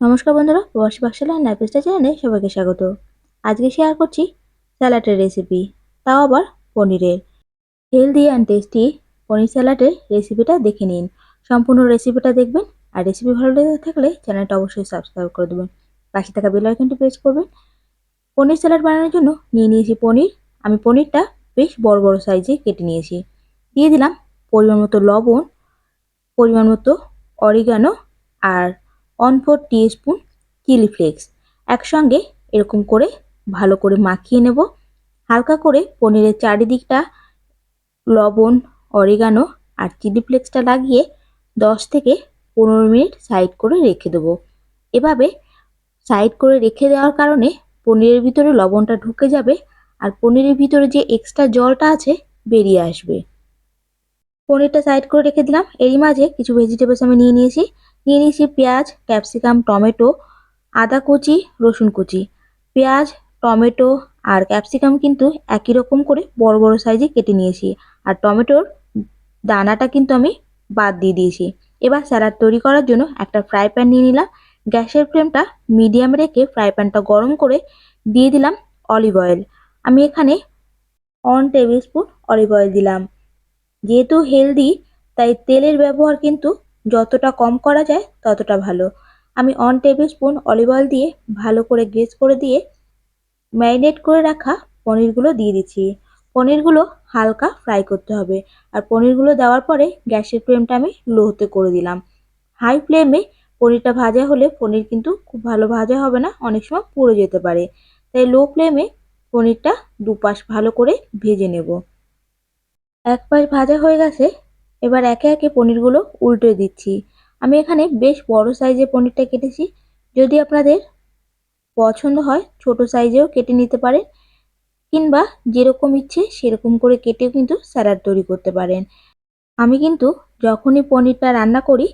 নমস্কার বন্ধুরা, প্রবাসী পাকশালা নাইপেস্টা চ্যানেলে সবাইকে স্বাগত। আজকে শেয়ার করছি স্যালাডের রেসিপি, তাও আবার পনিরের। হেলদি অ্যান্ড টেস্টি পনির স্যালাডের রেসিপিটা দেখে নিন। সম্পূর্ণ রেসিপিটা দেখবেন, আর রেসিপি ভালো লেগে থাকলে চ্যানেলটা অবশ্যই সাবস্ক্রাইব করে দেবেন। পাশে থাকা বেল আইকনটি প্রেস করবেন। পনির স্যালাড বানানোর জন্য নিয়ে নিয়েছি পনির। আমি পনিরটা বেশ বড় বড় সাইজে কেটে নিয়েছি। দিয়ে দিলাম পরিমাণ মতো লবণ, পরিমাণ মতো অরিগানো আর 1/4 টিস্পুন চিলি ফ্লেক্স। একসঙ্গে এরকম করে ভালো করে মাখিয়ে নেব। হালকা করে পনিরের চারিদিকটা লবণ, অরিগানো আর চিলি ফ্লেক্সটা লাগিয়ে 10 থেকে 15 মিনিট সাইড করে রেখে দেবো। এভাবে সাইড করে রেখে দেওয়ার কারণে পনিরের ভিতরে লবণটা ঢুকে যাবে আর পনিরের ভিতরে যে এক্সট্রা জলটা আছে বেরিয়ে আসবে। পনিরটা সাইড করে রেখে দিলাম। এরই মাঝে কিছু ভেজিটেবলস আমি নিয়ে নিয়েছি পেঁয়াজ, ক্যাপসিকাম, টমেটো, আদা কুচি, রসুন কুচি। পেঁয়াজ, টমেটো আর ক্যাপসিকাম কিন্তু একই রকম করে বড় বড় সাইজে কেটে নিয়েছি, আর টমেটোর দানাটা কিন্তু আমি বাদ দিয়ে দিয়েছি। এবার স্যালাড তৈরি করার জন্য একটা ফ্রাই প্যান নিয়ে নিলাম। গ্যাসের ফ্লেমটা মিডিয়ামে রেখে ফ্রাই প্যানটা গরম করে দিয়ে দিলাম অলিভ অয়েল। আমি এখানে 1 টেবিল স্পুন অলিভ অয়েল দিলাম। যেহেতু হেলদি, তাই তেলের ব্যবহার কিন্তু যতটা কম করা যায় ততটা ভালো। আমি 1 টেবিল স্পুন অলিভ অয়েল দিয়ে ভালো করে গ্রেস করে দিয়ে ম্যারিনেট করে রাখা পনিরগুলো দিয়ে দিচ্ছি। পনিরগুলো হালকা ফ্রাই করতে হবে, আর পনিরগুলো দেওয়ার পরে গ্যাসের ফ্লেমটা আমি লোতে করে দিলাম। হাই ফ্লেমে পনিরটা ভাজা হলে পনির কিন্তু খুব ভালো ভাজা হবে না, অনেক সময় পুড়ে যেতে পারে। তাই লো ফ্লেমে পনিরটা দুপাশ ভালো করে ভেজে নেব। এক পাশ ভাজা হয়ে গেছে, এবার একে একে পনিরগুলো উল্টে দিচ্ছি। আমি এখানে বেশ বড় সাইজের পনিরটা কেটেছি। যদি আপনাদের পছন্দ হয় ছোট সাইজেও কেটে নিতে পারেন, কিংবা যেরকম ইচ্ছে সেরকম করে কেটেও কিন্তু স্যালাড তৈরি করতে পারেন। আমি কিন্তু যখনই পনিরটা রান্না করি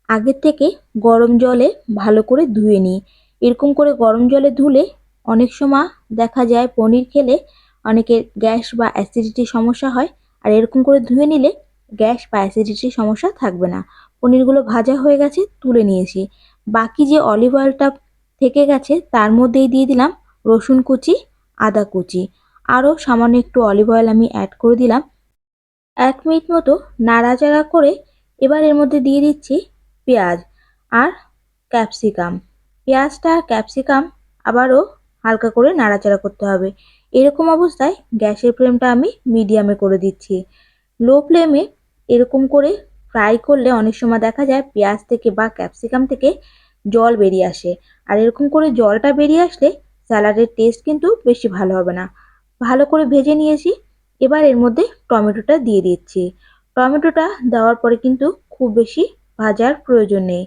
আগের থেকে গরম জলে ভালো করে ধুয়ে নিই। এরকম করে গরম জলে ধুলে অনেক সময় দেখা যায় পনির খেলে অনেকের গ্যাস বা অ্যাসিডিটির সমস্যা হয়, আর এরকম করে ধুয়ে নিলে গ্যাস বা অ্যাসিডিটির সমস্যা থাকবে না। পনিরগুলো ভাজা হয়ে গেছে, তুলে নিয়েছি। বাকি যে অলিভ অয়েলটা থেকে গেছে তার মধ্যেই দিয়ে দিলাম রসুন কুচি, আদা কুচি। আরও সামান্য একটু অলিভ অয়েল আমি অ্যাড করে দিলাম। 1 মিনিট মতো নাড়াচাড়া করে এবার এর মধ্যে দিয়ে দিচ্ছি পেঁয়াজ আর ক্যাপসিকাম। পেঁয়াজটা আর ক্যাপসিকাম আবারও হালকা করে নাড়াচাড়া করতে হবে। এরকম অবস্থায় গ্যাসের ফ্লেমটা আমি মিডিয়ামে করে দিচ্ছি। লো ফ্লেমে এরকম করে ফ্রাই করলে অনেক সময় দেখা যায় পেঁয়াজ থেকে বা ক্যাপসিকাম থেকে জল বেরিয়ে আসে, আর এরকম করে জলটা বেরিয়ে আসলে স্যালাডের টেস্ট কিন্তু বেশি ভালো হবে না। ভালো করে ভেজে নিয়েছি। এবার এর মধ্যে টমেটোটা দিয়ে দিচ্ছি। টমেটোটা দেওয়ার পরে কিন্তু খুব বেশি ভাজার প্রয়োজন নেই।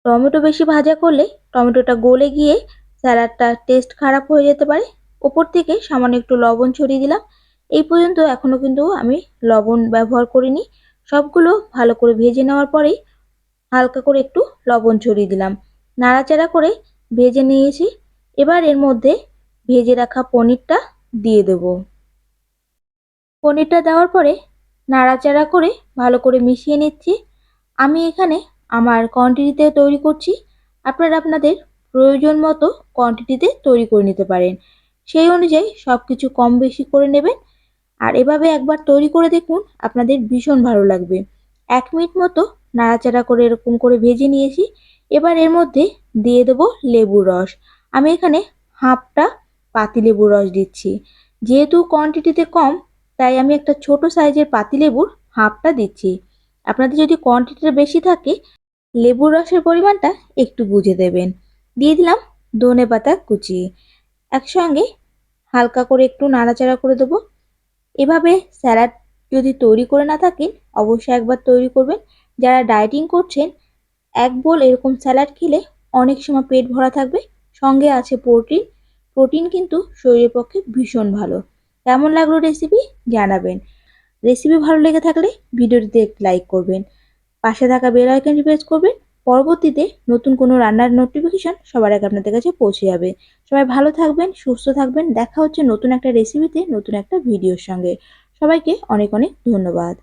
টমেটো বেশি ভাজা করলে টমেটোটা গলে গিয়ে স্যালাডটার টেস্ট খারাপ হয়ে যেতে পারে। ওপর থেকে সামান্য একটু লবণ ছড়িয়ে দিলাম। এই পর্যন্ত এখনও কিন্তু আমি লবণ ব্যবহার করিনি। সবগুলো ভালো করে ভেজে নেওয়ার পরেই হালকা করে একটু লবণ ছড়িয়ে দিলাম। নাড়াচাড়া করে ভেজে নিয়েছি। এবার এর মধ্যে ভেজে রাখা পনিরটা দিয়ে দেবো। পনিরটা দেওয়ার পরে নাড়াচাড়া করে ভালো করে মিশিয়ে নিচ্ছি। আমি এখানে আমার কোয়ান্টিটিতে তৈরি করছি, আপনারা আপনাদের প্রয়োজন মতো কোয়ান্টিটিতে তৈরি করে নিতে পারেন। সেই অনুযায়ী সব কিছু কম বেশি করে নেবেন, আর এভাবে একবার তৈরি করে দেখুন, আপনাদের ভীষণ ভালো লাগবে। 1 মিনিট মতো নাড়াচাড়া করে এরকম করে ভেজে নিয়েছি। এবার এর মধ্যে দিয়ে দেবো লেবুর রস। আমি এখানে হাফটা পাতিলেবুর রস দিচ্ছি। যেহেতু কোয়ান্টিটিতে কম, তাই আমি একটা ছোট সাইজের পাতিলেবুর হাফটা দিচ্ছি। আপনাদের যদি কোয়ান্টিটিটা বেশি থাকে লেবুর রসের পরিমাণটা একটু বুঝে দেবেন। দিয়ে দিলাম ধনেপাতা কুচি। একসঙ্গে হালকা করে একটু নাড়াচাড়া করে দেবো। এভাবে স্যালাড যদি তৈরি করে না থাকেন অবশ্যই একবার তৈরি করবেন। যারা ডায়েটিং করছেন 1 বোল এরকম স্যালাড খেলে অনেক সময় পেট ভরা থাকবে, সঙ্গে আছে প্রোটিন। প্রোটিন কিন্তু শরীরের পক্ষে ভীষণ ভালো। কেমন লাগলো রেসিপি জানাবেন। রেসিপি ভালো লেগে থাকলে ভিডিওটিতে একটি লাইক করবেন, পাশে থাকা বেল আইকনটি প্রেস করবেন। পরবর্তীতে নতুন কোনো রান্নার নোটিফিকেশন সবার আগে আপনাদের কাছে পৌঁছে যাবে। সবাই ভালো থাকবেন, সুস্থ থাকবেন। দেখা হচ্ছে নতুন একটা রেসিপিতে, নতুন একটা ভিডিওর সঙ্গে। সবাইকে অনেক অনেক ধন্যবাদ।